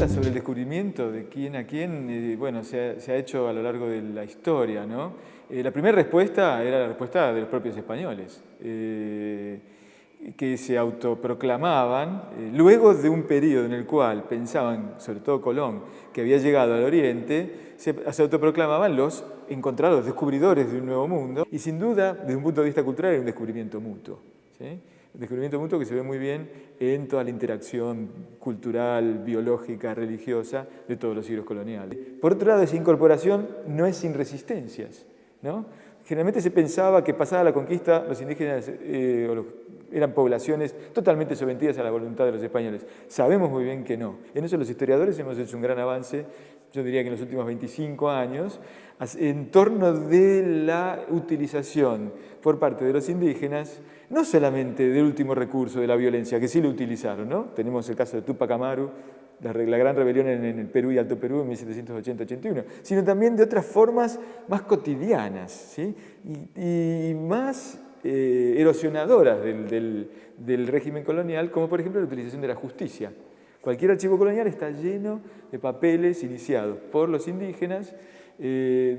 pregunta sobre el descubrimiento de quién a quién, bueno, se ha hecho a lo largo de la historia, ¿no? La primera respuesta era la respuesta de los propios españoles, que se autoproclamaban, luego de un periodo en el cual pensaban, sobre todo Colón, que había llegado al Oriente, se autoproclamaban los encontrados, descubridores de un nuevo mundo, y sin duda, desde un punto de vista cultural, era un descubrimiento mutuo, ¿sí? Un descubrimiento mutuo que se ve muy bien en toda la interacción cultural, biológica, religiosa de todos los siglos coloniales. Por otro lado, esa incorporación no es sin resistencias, ¿no? Generalmente se pensaba que pasada la conquista los indígenas eran poblaciones totalmente sometidas a la voluntad de los españoles. Sabemos muy bien que no. En eso los historiadores hemos hecho un gran avance, yo diría que en los últimos 25 años, en torno de la utilización por parte de los indígenas, no solamente del último recurso de la violencia, que sí lo utilizaron, ¿no? Tenemos el caso de Túpac Amaru, la gran rebelión en el Perú y Alto Perú en 1780-81, sino también de otras formas más cotidianas, ¿sí? y más erosionadoras del régimen colonial, como por ejemplo la utilización de la justicia. Cualquier archivo colonial está lleno de papeles iniciados por los indígenas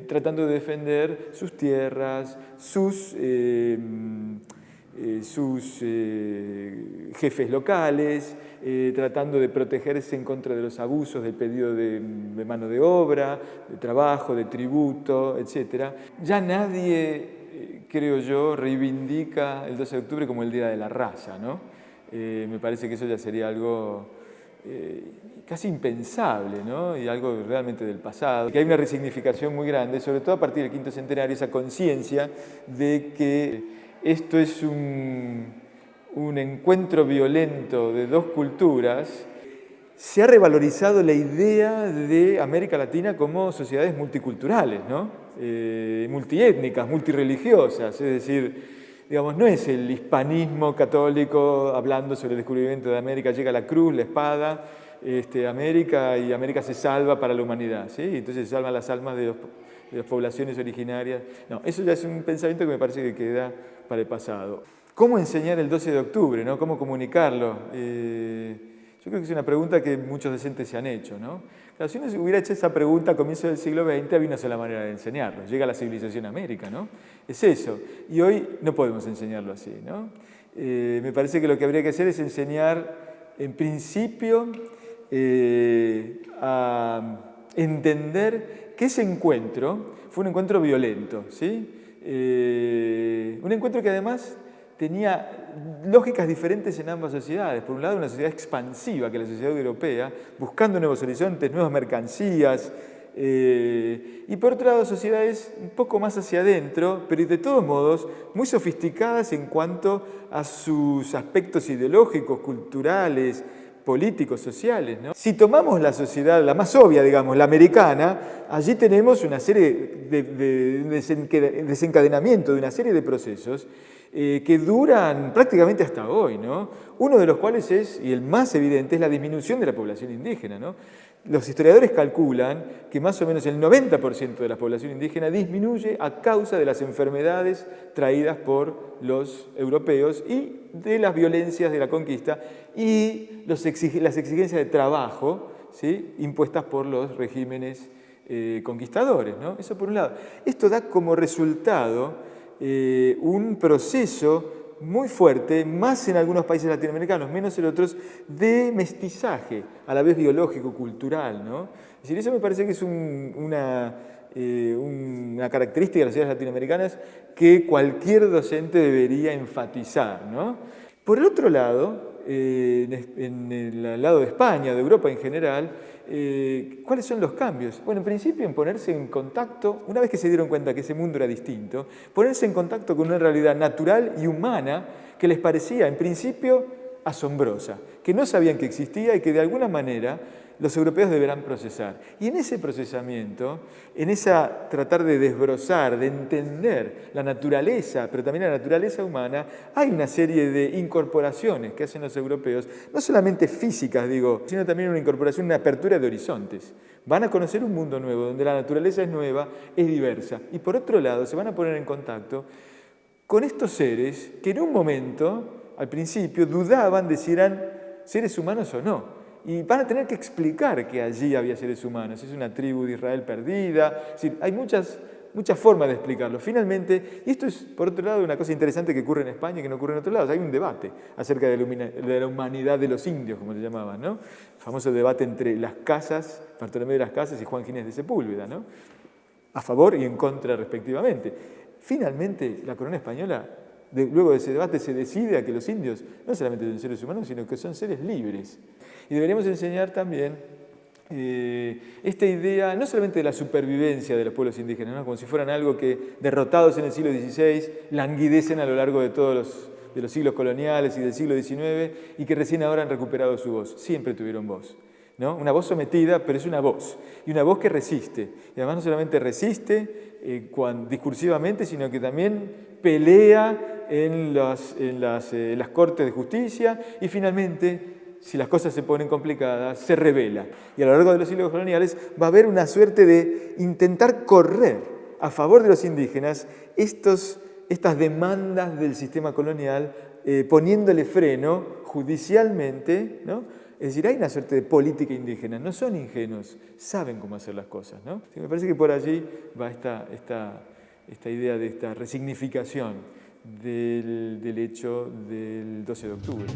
tratando de defender sus tierras, sus jefes locales, tratando de protegerse en contra de los abusos del pedido de mano de obra, de trabajo, de tributo, etc. Ya nadie, creo yo, reivindica el 12 de octubre como el Día de la Raza, ¿no? Me parece que eso ya sería algo casi impensable, ¿no? Y algo realmente del pasado. Que hay una resignificación muy grande, sobre todo a partir del quinto centenario, esa conciencia de que esto es un encuentro violento de dos culturas. Se ha revalorizado la idea de América Latina como sociedades multiculturales, ¿no? Multiétnicas, multireligiosas, es decir, digamos, no es el hispanismo católico hablando sobre el descubrimiento de América, llega la cruz, la espada, América, y América se salva para la humanidad, ¿sí? Entonces se salvan las almas de las poblaciones originarias. No, eso ya es un pensamiento que me parece que queda para el pasado. ¿Cómo enseñar el 12 de octubre, ¿no? ¿Cómo comunicarlo? Yo creo que es una pregunta que muchos docentes se han hecho, ¿no? Claro, si uno se hubiera hecho esa pregunta a comienzos del siglo XX, había una sola manera de enseñarlo. Llega la civilización a América, ¿no? Es eso. Y hoy no podemos enseñarlo así, ¿no? Me parece que lo que habría que hacer es enseñar, en principio, a entender que ese encuentro fue un encuentro violento, ¿sí? Un encuentro que además tenía lógicas diferentes en ambas sociedades. Por un lado, una sociedad expansiva, que es la sociedad europea, buscando nuevos horizontes, nuevas mercancías, y por otro lado, sociedades un poco más hacia adentro, pero de todos modos muy sofisticadas en cuanto a sus aspectos ideológicos, culturales, políticos, sociales, ¿no? Si tomamos la sociedad, la más obvia, digamos, la americana, allí tenemos una serie de desencadenamiento de una serie de procesos que duran prácticamente hasta hoy, ¿no? Uno de los cuales es, y el más evidente, es la disminución de la población indígena, ¿no? Los historiadores calculan que más o menos el 90% de la población indígena disminuye a causa de las enfermedades traídas por los europeos y de las violencias de la conquista y las exigencias de trabajo, ¿sí? Impuestas por los regímenes conquistadores, ¿no? Eso por un lado. Esto da como resultado un proceso muy fuerte, más en algunos países latinoamericanos, menos en otros, de mestizaje, a la vez biológico, cultural, ¿no? Es decir, eso me parece que es una característica de las sociedades latinoamericanas que cualquier docente debería enfatizar, ¿no? Por el otro lado, en el lado de España, de Europa en general, ¿cuáles son los cambios? Bueno, en principio en ponerse en contacto, una vez que se dieron cuenta que ese mundo era distinto, ponerse en contacto con una realidad natural y humana que les parecía en principio asombrosa, que no sabían que existía y que de alguna manera los europeos deberán procesar. Y en ese procesamiento, en esa tratar de desbrozar, de entender la naturaleza, pero también la naturaleza humana, hay una serie de incorporaciones que hacen los europeos, no solamente físicas, digo, sino también una incorporación, una apertura de horizontes. Van a conocer un mundo nuevo, donde la naturaleza es nueva, es diversa. Y por otro lado, se van a poner en contacto con estos seres que en un momento, al principio, dudaban de si eran seres humanos o no. Y van a tener que explicar que allí había seres humanos. Es una tribu de Israel perdida. Es decir, hay muchas formas de explicarlo. Finalmente, y esto es, por otro lado, una cosa interesante que ocurre en España y que no ocurre en otros lados. Hay un debate acerca de la humanidad de los indios, como se llamaban, ¿no? El famoso debate entre las Casas, Bartolomé de las Casas y Juan Ginés de Sepúlveda, ¿no? A favor y en contra respectivamente. Finalmente, la corona española, luego de ese debate, se decide a que los indios no solamente son seres humanos, sino que son seres libres. Y deberíamos enseñar también esta idea, no solamente de la supervivencia de los pueblos indígenas, ¿no? Como si fueran algo que, derrotados en el siglo XVI, languidecen a lo largo de todos los siglos coloniales y del siglo XIX, y que recién ahora han recuperado su voz. Siempre tuvieron voz, ¿no? Una voz sometida, pero es una voz, y una voz que resiste. Y además no solamente resiste discursivamente, sino que también pelea en las cortes de justicia y finalmente, si las cosas se ponen complicadas, se revela. Y a lo largo de los siglos coloniales va a haber una suerte de intentar correr a favor de los indígenas estas demandas del sistema colonial, poniéndole freno judicialmente, ¿no? Es decir, hay una suerte de política indígena, no son ingenuos, saben cómo hacer las cosas, ¿no? Me parece que por allí va esta idea de esta resignificación del hecho del 12 de octubre.